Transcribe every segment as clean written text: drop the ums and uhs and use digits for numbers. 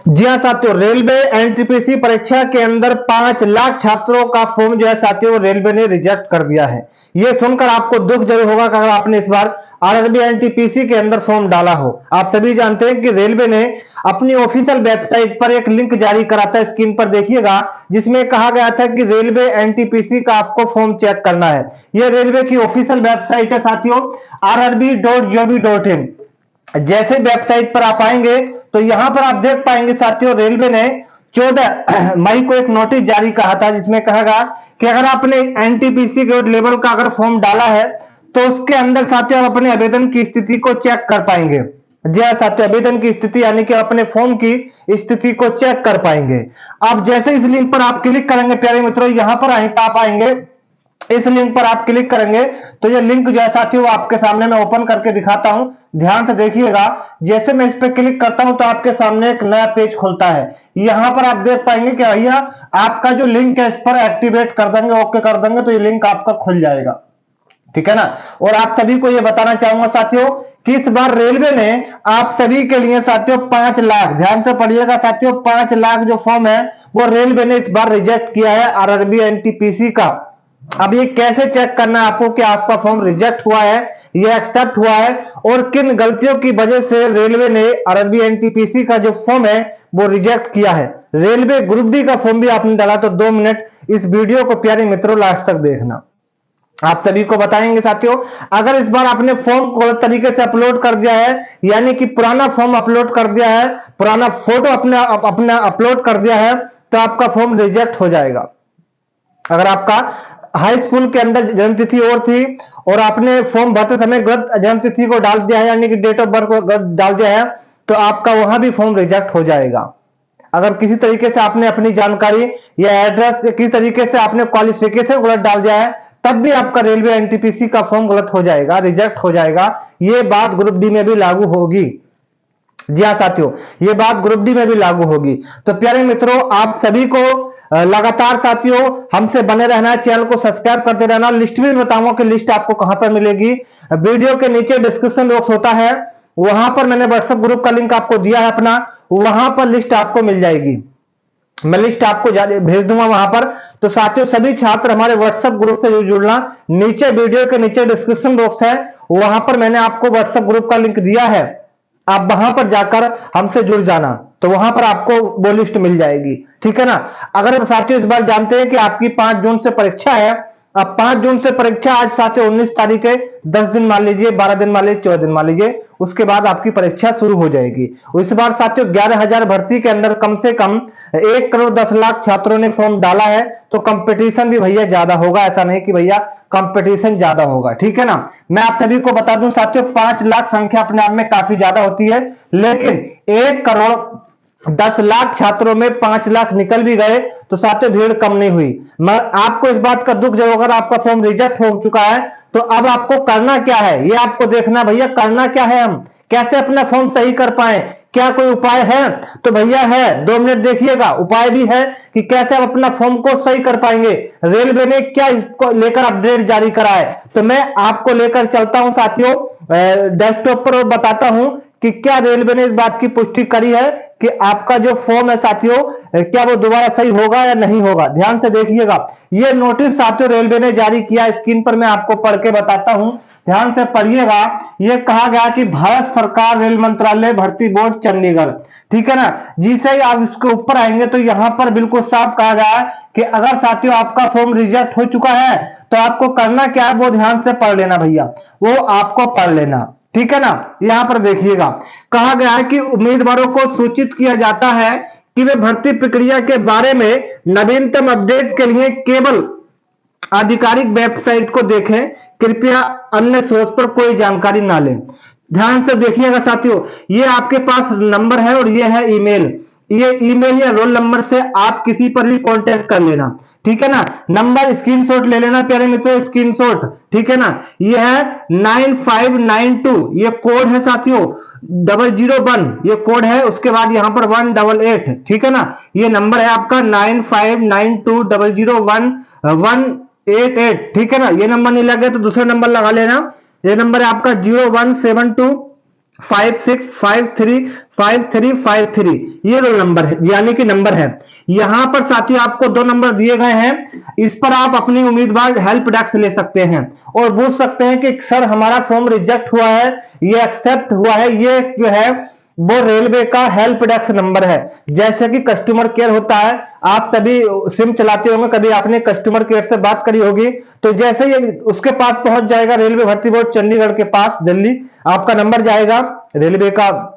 जी हाँ साथियों, railway NTPC परीक्षा के अंदर 5 लाख छात्रों का फॉर्म जो है साथियों रेलवे ने रिजेक्ट कर दिया है। ये सुनकर आपको दुख जरूर होगा कि अगर आपने इस बार आरआरबी एनटीपीसी के अंदर फॉर्म डाला हो। आप सभी जानते हैं कि रेलवे ने अपनी ऑफिशियल वेबसाइट पर एक लिंक जारी करा था, स्क्रीन पर देखिएगा, जिसमें कहा गया था कि रेलवे एनटीपीसी का आपको फॉर्म चेक करना है। यह रेलवे की ऑफिशियल वेबसाइट है साथियों, rrb.gov.in। जैसे वेबसाइट पर आप आएंगे तो यहां पर आप देख पाएंगे साथियों, रेलवे ने 14 मई को एक नोटिस जारी कहा था, जिसमें कहा गया कि अगर आपने एनटीपीसी ग्रेड लेवल का अगर फॉर्म डाला है तो उसके अंदर साथियों आप अपने आवेदन की स्थिति को चेक कर पाएंगे। जी हाँ साथियों, आवेदन की स्थिति यानी कि अपने फॉर्म की स्थिति को चेक कर पाएंगे। अब जैसे इस लिंक पर आप क्लिक करेंगे प्यारे मित्रों, यहां पर आप आएंगे, इस लिंक पर आप क्लिक करेंगे तो ये लिंक जो है साथियों आपके सामने मैं ओपन करके दिखाता हूं, ध्यान से देखिएगा। जैसे मैं इस पर क्लिक करता हूं तो आपके सामने एक नया पेज खुलता है। यहां पर आप देख पाएंगे कि भैया आपका जो लिंक है इस पर एक्टिवेट कर देंगे, ओके कर देंगे तो ये लिंक आपका खुल जाएगा, ठीक है ना। और आप सभी को ये बताना चाहूंगा साथियों कि इस बार रेलवे ने आप सभी के लिए साथियों 5 लाख, ध्यान से पढ़िएगा साथियों, 5 लाख जो फॉर्म है वो रेलवे ने इस बार रिजेक्ट किया है आरआरबी एनटीपीसी का। अब ये कैसे चेक करना है आपको कि आपका फॉर्म रिजेक्ट हुआ है या एक्सेप्ट हुआ है, और किन गलतियों की वजह से रेलवे ने आरआरबी एनटीपीसी का जो फॉर्म है वो रिजेक्ट किया है। रेलवे ग्रुप डी का फॉर्म भी आपने डाला तो 2 मिनट इस वीडियो को प्यारे मित्रों लास्ट तक देखना, आप सभी को बताएंगे साथियों। अगर इस बार आपने फॉर्म को गलत तरीके से अपलोड कर दिया है, यानी कि पुराना फॉर्म अपलोड कर दिया है, पुराना फोटो अपना अपलोड कर दिया है, तो आपका फॉर्म रिजेक्ट हो जाएगा। अगर आपका हाई स्कूल के अंदर जन्म तिथि और थी और आपने फॉर्म भरते समय गलत जन्म तिथि को डाल दिया है, यानी कि डेट ऑफ बर्थ को गलत डाल दिया है, तो आपका वहां भी फॉर्म रिजेक्ट हो जाएगा। अगर किसी तरीके से आपने अपनी जानकारी या एड्रेस या किसी तरीके से आपने क्वालिफिकेशन गलत डाल दिया है, तब भी आपका रेलवे एनटीपीसी का फॉर्म गलत हो जाएगा, रिजेक्ट हो जाएगा। ये बात ग्रुप डी में भी लागू होगी। जी हाँ साथियों, ये बात ग्रुप डी में भी लागू होगी। तो प्यारे मित्रों, आप सभी को लगातार साथियों हमसे बने रहना, चैनल को सब्सक्राइब करते रहना। लिस्ट भी बताऊंगा कि लिस्ट आपको कहां पर मिलेगी। वीडियो के नीचे डिस्क्रिप्शन बॉक्स होता है, वहां पर मैंने व्हाट्सएप ग्रुप का लिंक आपको दिया है अपना, वहां पर लिस्ट आपको मिल जाएगी, मैं लिस्ट आपको भेज दूंगा वहां पर। तो साथियों सभी छात्र हमारे व्हाट्सएप ग्रुप से जुड़ना, नीचे वीडियो के नीचे डिस्क्रिप्शन बॉक्स है, वहां पर मैंने आपको व्हाट्सएप ग्रुप का लिंक दिया है, आप वहां पर जाकर हमसे जुड़ जाना, तो वहां पर आपको वो लिस्ट मिल जाएगी, ठीक है ना। अगर साथियों इस बार जानते हैं कि आपकी 5 जून से परीक्षा है, अब 5 जून से परीक्षा, आज साथियों 19 तारीख है, 10 दिन मान लीजिए, 12 दिन मान लीजिए, 14 दिन मान लीजिए, उसके बाद आपकी परीक्षा शुरू हो जाएगी। इस बार साथियों 11,000 भर्ती के अंदर कम से कम 1,10,00,000 छात्रों ने फॉर्म डाला है, तो कंपटीशन भी भैया ज्यादा होगा, ऐसा नहीं कि भैया कंपटीशन ज्यादा होगा, ठीक है ना। मैं आप सभी को बता दूं साथियों, 5 लाख संख्या अपने आप में काफी ज्यादा होती है, लेकिन 1,10,00,000 छात्रों में 5 लाख निकल भी गए तो साथियों भीड़ कम नहीं हुई। मैं आपको इस बात का दुख जब अगर आपका फॉर्म रिजेक्ट हो चुका है तो अब आपको करना क्या है, ये आपको देखना भैया, करना क्या है, हम कैसे अपना फॉर्म सही कर पाए, क्या कोई उपाय है? तो भैया है, 2 मिनट देखिएगा, उपाय भी है कि कैसे आप अपना फॉर्म को सही कर पाएंगे। रेलवे ने क्या इसको लेकर अपडेट जारी करा है, तो मैं आपको लेकर चलता हूं साथियों डेस्कटॉप पर और बताता हूं कि क्या रेलवे ने इस बात की पुष्टि करी है कि आपका जो फॉर्म है साथियों क्या वो दोबारा सही होगा या नहीं होगा। ध्यान से देखिएगा, ये नोटिस साथियों रेलवे ने जारी किया, स्क्रीन पर मैं आपको पढ़ के बताता हूं, ध्यान से पढ़िएगा। यह कहा गया कि भारत सरकार रेल मंत्रालय भर्ती बोर्ड चंडीगढ़, ठीक है ना। जिसे ही आप इसके ऊपर आएंगे तो यहां पर बिल्कुल साफ कहा गया है कि अगर साथियों आपका फॉर्म रिजेक्ट हो चुका है तो आपको करना क्या है, वो ध्यान से पढ़ लेना भैया, वो आपको पढ़ लेना, ठीक है ना। यहां पर देखिएगा, कहा गया है कि उम्मीदवारों को सूचित किया जाता है कि वे भर्ती प्रक्रिया के बारे में नवीनतम अपडेट के लिए केवल आधिकारिक वेबसाइट को देखें, कृपया अन्य सोर्स पर कोई जानकारी ना लें। ध्यान से देखिएगा साथियों, ये आपके पास नंबर है और ये है ईमेल, ये ईमेल या रोल नंबर से आप किसी पर भी कांटेक्ट कर लेना, ठीक है ना। नंबर स्क्रीनशॉट ले लेना प्यारे मित्रों, स्क्रीनशॉट, ठीक है ना। ये है 9592, ये कोड है साथियों, 001 ये कोड है, उसके बाद यहां पर 188, ठीक है ना। ये नंबर है आपका 9592001188, ठीक है ना। ये नंबर नहीं लगे तो दूसरा नंबर लगा लेना, ये नंबर है आपका 01725653 5353 ये रोल नंबर है, यानी कि नंबर है। यहां पर साथियों आपको 2 नंबर दिए गए हैं, इस पर आप अपनी उम्मीदवार हेल्प डेस्क ले सकते हैं और पूछ सकते हैं कि सर हमारा फॉर्म रिजेक्ट हुआ है, ये एक्सेप्ट हुआ है। ये जो है वो रेलवे का हेल्प डेस्क नंबर है, जैसे कि कस्टमर केयर होता है। आप सभी सिम चलाते होंगे, कभी आपने कस्टमर केयर से बात करी होगी, तो जैसे ये उसके पास पहुंच जाएगा, रेलवे भर्ती बोर्ड चंडीगढ़ के पास दिल्ली, आपका नंबर जाएगा, रेलवे का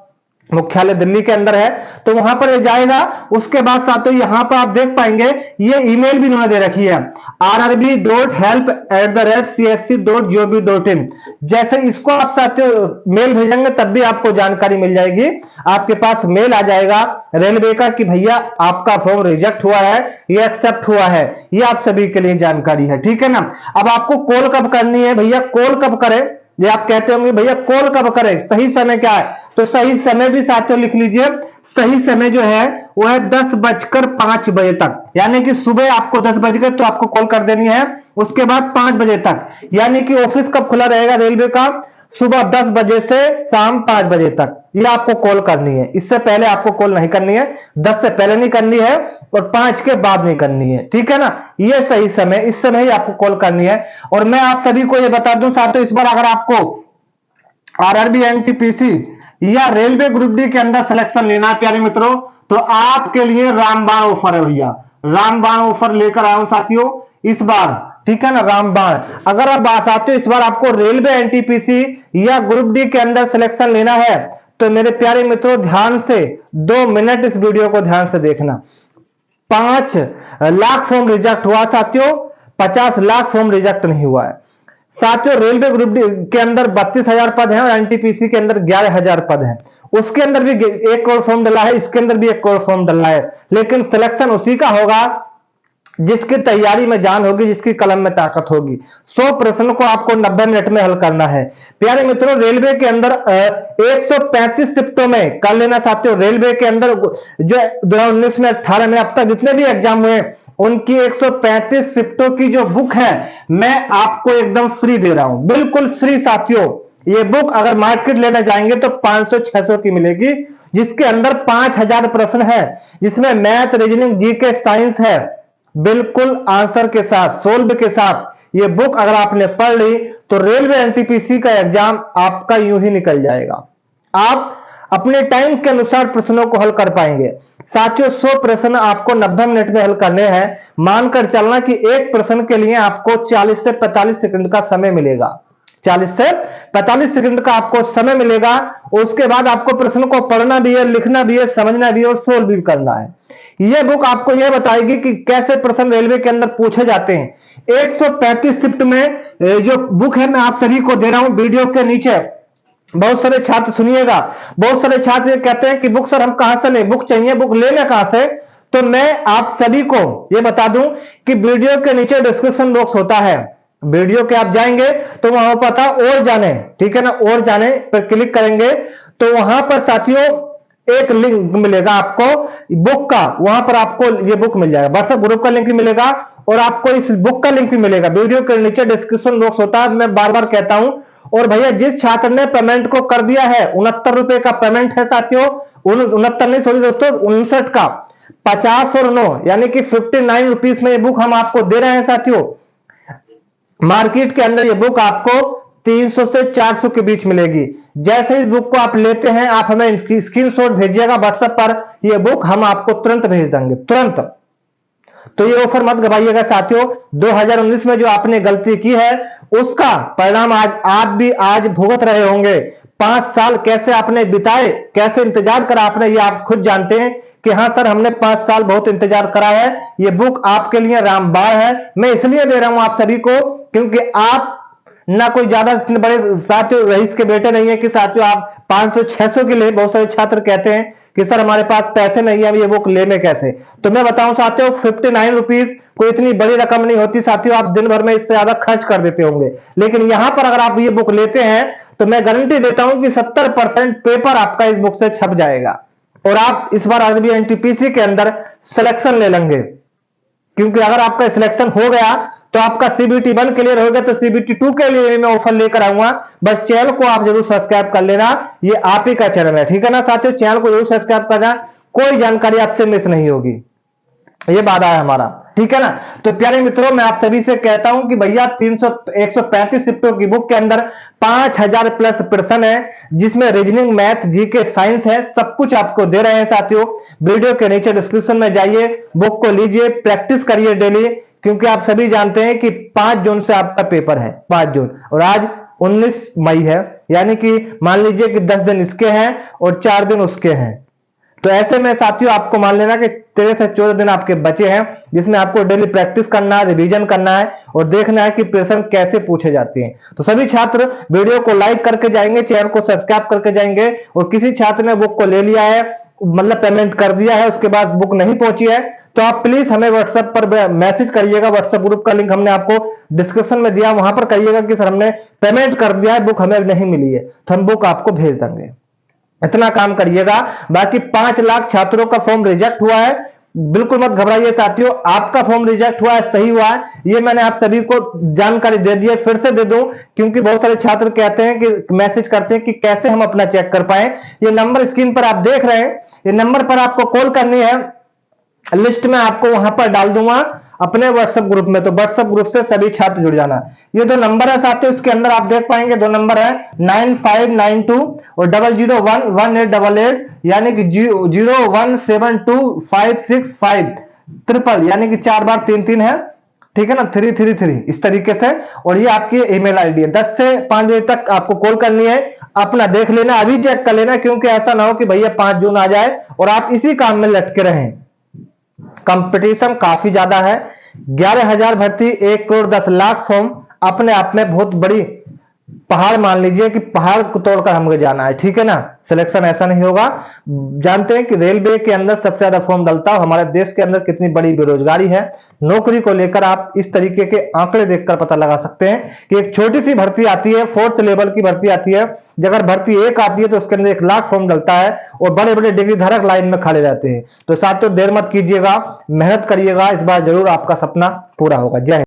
मुख्यालय दिल्ली के अंदर है, तो वहां पर जाएगा। उसके बाद साथियों यहां पर आप देख पाएंगे ये ईमेल भी उन्होंने दे रखी है, rrb.help@csc.gov.in। जैसे इसको आप साथियों मेल भेजेंगे तब भी आपको जानकारी मिल जाएगी, आपके पास मेल आ जाएगा रेलवे का कि भैया आपका फॉर्म रिजेक्ट हुआ है, ये एक्सेप्ट हुआ है। ये आप सभी के लिए जानकारी है, ठीक है ना। अब आपको कॉल कब करनी है भैया, कॉल कब करें, ये आप कहते होंगे भैया कॉल कब करें, सही समय क्या है, तो सही समय भी साथियों लिख लीजिए। सही समय जो है वो है 10:05 बजे तक, यानी कि सुबह आपको 10 बज गए तो आपको कॉल कर देनी है, उसके बाद 5 बजे तक, यानी कि ऑफिस कब खुला रहेगा रेलवे का, सुबह 10 बजे से शाम 5 बजे तक, ये आपको कॉल करनी है। इससे पहले आपको कॉल नहीं करनी है, 10 से पहले नहीं करनी है और 5 के बाद नहीं करनी है, ठीक है ना। ये सही समय, इस समय ही आपको कॉल करनी है। और मैं आप सभी को ये बता दूं साथियों, इस बार अगर आपको आरआरबी एनटीपीसी या रेलवे ग्रुप डी के अंदर सिलेक्शन लेना है प्यारे मित्रों, तो आपके लिए रामबाण ऑफर है भैया, रामबाण ऑफर लेकर आया हूं साथियों इस बार, ठीक है ना, रामबाण। अगर आप साथियों इस बार आपको रेलवे एनटीपीसी या ग्रुप डी के अंदर सिलेक्शन लेना है, तो मेरे प्यारे मित्रों ध्यान से 2 मिनट इस वीडियो को ध्यान से देखना। 5 लाख फॉर्म रिजेक्ट हुआ साथियों, 50 लाख फॉर्म रिजेक्ट नहीं हुआ है साथियों। रेलवे ग्रुप डी के अंदर 32,000 पद हैं और एनटीपीसी के अंदर 11,000 पद हैं। उसके अंदर भी 1 करोड़ फॉर्म डला है, इसके अंदर भी 1 करोड़ फॉर्म डला है, लेकिन सिलेक्शन उसी का होगा जिसकी तैयारी में जान होगी, जिसकी कलम में ताकत होगी। 100 प्रश्न को आपको 90 मिनट में हल करना है प्यारे मित्रों। रेलवे के अंदर 135 शिफ्टों में कर लेना साथियों। रेलवे के अंदर जो 2019 में 18 में अब तक जितने भी एग्जाम हुए उनकी 135 शिफ्टों की जो बुक है मैं आपको एकदम फ्री दे रहा हूं, बिल्कुल फ्री साथियों। ये बुक अगर मार्केट लेने जाएंगे तो 500-600 की मिलेगी, जिसके अंदर 5000 प्रश्न है, जिसमें मैथ, रीजनिंग, जीके, साइंस है, बिल्कुल आंसर के साथ, सोल्व के साथ। ये बुक अगर आपने पढ़ ली तो रेलवे एनटीपीसी का एग्जाम आपका यूं ही निकल जाएगा, आप अपने टाइम के अनुसार प्रश्नों को हल कर पाएंगे साथियों। 100 प्रश्न आपको 90 मिनट में हल करने हैं। मानकर चलना कि एक प्रश्न के लिए आपको 40 से 45 सेकंड का समय मिलेगा, 40 से 45 सेकंड का आपको समय मिलेगा। उसके बाद आपको प्रश्न को पढ़ना भी है, लिखना भी है, समझना भी है और सोल्व भी करना है। यह बुक आपको यह बताएगी कि कैसे प्रश्न रेलवे के अंदर पूछे जाते हैं। 135 शिफ्ट में जो बुक है मैं आप सभी को दे रहा हूं वीडियो के नीचे। बहुत सारे छात्र सुनिएगा, बहुत सारे छात्र ये कहते हैं कि बुक सर हम कहां से लें, बुक चाहिए, बुक लेना कहां से, तो मैं आप सभी को ये बता दूं कि वीडियो के नीचे डिस्क्रिप्शन बॉक्स होता है, वीडियो के आप जाएंगे तो वहां पता और जाने, ठीक है ना, और जाने पर क्लिक करेंगे तो वहां पर साथियों एक लिंक मिलेगा आपको बुक का, वहां पर आपको ये बुक मिल जाएगा, व्हाट्सएप ग्रुप का लिंक भी मिलेगा और आपको इस बुक का लिंक भी मिलेगा। वीडियो के नीचे डिस्क्रिप्शन बॉक्स होता है, मैं बार बार कहता हूं। और भैया जिस छात्र ने पेमेंट को कर दिया है, 69 रुपए का पेमेंट है साथियों, 69 नहीं सॉरी दोस्तों 59 का, 50 और 9 यानी कि 59 रुपीज में ये बुक हम आपको दे रहे हैं साथियों। मार्केट के अंदर ये बुक आपको 300 से 400 के बीच मिलेगी। जैसे इस बुक को आप लेते हैं आप हमें स्क्रीनशॉट भेजिएगा व्हाट्सएप पर, ये बुक हम आपको तुरंत भेज देंगे, तुरंत। तो ये ऑफर मत गवाइएगा साथियों। 2019 में जो आपने गलती की है उसका परिणाम आज आप भी आज भुगत रहे होंगे। 5 साल कैसे आपने बिताए, कैसे इंतजार करा आपने, ये आप खुद जानते हैं कि हाँ सर हमने 5 साल बहुत इंतजार करा है। ये बुक आपके लिए रामबाण है, मैं इसलिए दे रहा हूं आप सभी को क्योंकि आप ना कोई ज्यादा इतने बड़े साथियों रईस के बेटे नहीं है कि साथियों आप 500-600 के लिए, बहुत सारे छात्र कहते हैं कि सर हमारे पास पैसे नहीं है, ये बुक लेने कैसे, तो मैं बताऊं साथियों 59 रुपीज कोई इतनी बड़ी रकम नहीं होती साथियों, आप दिन भर में इससे ज्यादा खर्च कर देते होंगे। लेकिन यहां पर अगर आप ये बुक लेते हैं तो मैं गारंटी देता हूं कि 70% पेपर आपका इस बुक से छप जाएगा और आप इस बार आरआरबी एनटीपीसी के अंदर सिलेक्शन ले लेंगे। क्योंकि अगर आपका सिलेक्शन हो गया तो आपका CBT 1 क्लियर हो गया तो CBT 2 के लिए मैं ऑफर लेकर आऊंगा। बस चैनल को आप जरूर सब्सक्राइब कर लेना, ये आप ही का चैनल है, ठीक है ना साथियों। चैनल को जरूर सब्सक्राइब करना, कोई जानकारी आपसे मिस नहीं होगी, ये वादा है हमारा, ठीक है ना। तो प्यारे मित्रों, मैं आप सभी से कहता हूं कि भैया 135 शिफ्टों की बुक के अंदर 5000 प्लस प्रश्न है, जिसमें रीजनिंग, मैथ, जीके, साइंस है, सब कुछ आपको दे रहे हैं साथियों। वीडियो के नीचे डिस्क्रिप्शन में जाइए, बुक को लीजिए, प्रैक्टिस करिए डेली, क्योंकि आप सभी जानते हैं कि 5 जून से आपका पेपर है, 5 जून, और आज 19 मई है, यानी कि मान लीजिए कि 10 दिन इसके हैं और 4 दिन उसके हैं। तो ऐसे में साथियों आपको मान लेना कि 13 से 14 दिन आपके बचे हैं, जिसमें आपको डेली प्रैक्टिस करना है, रिवीजन करना है और देखना है कि प्रश्न कैसे पूछे जाते हैं। तो सभी छात्र वीडियो को लाइक करके जाएंगे, चैनल को सब्सक्राइब करके जाएंगे, और किसी छात्र ने बुक को ले लिया है, मतलब पेमेंट कर दिया है, उसके बाद बुक नहीं पहुंची है, तो आप प्लीज हमें व्हाट्सएप पर मैसेज करिएगा। व्हाट्सएप ग्रुप का लिंक हमने आपको डिस्क्रिप्शन में दिया, वहां पर करिएगा कि सर हमने पेमेंट कर दिया है, बुक हमें नहीं मिली है, तो हम बुक आपको भेज देंगे। इतना काम करिएगा। बाकी 5 लाख छात्रों का फॉर्म रिजेक्ट हुआ है, बिल्कुल मत घबराइए साथियों, आपका फॉर्म रिजेक्ट हुआ है, सही हुआ है, ये मैंने आप सभी को जानकारी दे दी है, फिर से दे दूं, क्योंकि बहुत सारे छात्र कहते हैं कि मैसेज करते हैं कि कैसे हम अपना चेक कर पाए। ये नंबर स्क्रीन पर आप देख रहे हैं, ये नंबर पर आपको कॉल करनी है, लिस्ट में आपको वहां पर डाल दूंगा अपने व्हाट्सएप ग्रुप में, तो व्हाट्सएप ग्रुप से सभी छात्र जुड़ जाना। ये 2 नंबर है साथियों, इसके अंदर आप देख पाएंगे 2 नंबर है 9592 और 0011888, यानी कि 0172565 यानी कि 4 बार 33 है, ठीक है ना, 333 इस तरीके से। और ये आपकी ईमेल आईडी है। 10 से 5 बजे तक आपको कॉल करनी है, अपना देख लेना, अभी चेक कर लेना, क्योंकि ऐसा ना हो कि भैया 5 जून आ जाए और आप इसी काम में लटके रहें। कंपटीशन काफी ज्यादा है, 11,000 भर्ती, 1,10,00,000 फॉर्म, अपने आप में बहुत बड़ी पहाड़ मान लीजिए कि पहाड़ को तोड़कर हमें जाना है, ठीक है ना। सिलेक्शन ऐसा नहीं होगा। जानते हैं कि रेलवे के अंदर सबसे ज्यादा फॉर्म डलता है, हमारे देश के अंदर कितनी बड़ी बेरोजगारी है। नौकरी को लेकर आप इस तरीके के आंकड़े देखकर पता लगा सकते हैं कि एक छोटी सी भर्ती आती है, 4th लेवल की भर्ती आती है, अगर भर्ती 1 आती है तो उसके अंदर 1 लाख फॉर्म डलता है और बड़े बड़े डिग्री धारक लाइन में खड़े रहते हैं। तो साथियों देर मत कीजिएगा, मेहनत करिएगा, इस बार जरूर आपका सपना पूरा होगा। जय हिंद।